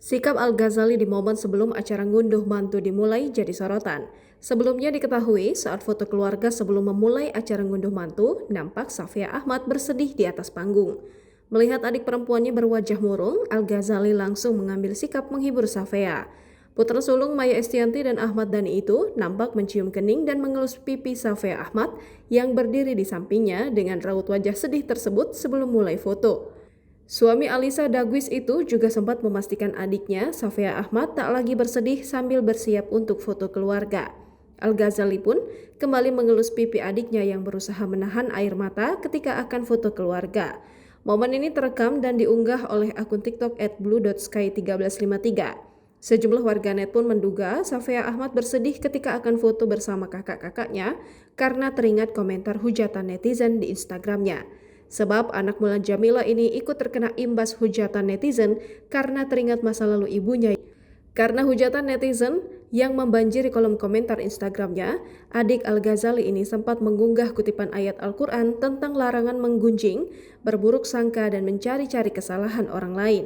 Sikap Al-Ghazali di momen sebelum acara ngunduh mantu dimulai jadi sorotan. Sebelumnya diketahui saat foto keluarga sebelum memulai acara ngunduh mantu, nampak Safia Ahmad bersedih di atas panggung. Melihat adik perempuannya berwajah murung, Al-Ghazali langsung mengambil sikap menghibur Safia. Putra sulung Maya Estianty dan Ahmad Dhani itu nampak mencium kening dan mengelus pipi Safia Ahmad yang berdiri di sampingnya dengan raut wajah sedih tersebut sebelum mulai foto. Suami Alisa Dagwis itu juga sempat memastikan adiknya, Safia Ahmad, tak lagi bersedih sambil bersiap untuk foto keluarga. Al-Ghazali pun kembali mengelus pipi adiknya yang berusaha menahan air mata ketika akan foto keluarga. Momen ini terekam dan diunggah oleh akun TikTok @blue.sky1353. Sejumlah warganet pun menduga Safia Ahmad bersedih ketika akan foto bersama kakak-kakaknya karena teringat komentar hujatan netizen di Instagramnya. Sebab anak Mulan Jamila ini ikut terkena imbas hujatan netizen karena teringat masa lalu ibunya. Karena hujatan netizen yang membanjiri kolom komentar Instagramnya, adik Al-Ghazali ini sempat mengunggah kutipan ayat Al-Quran tentang larangan menggunjing, berburuk sangka dan mencari-cari kesalahan orang lain.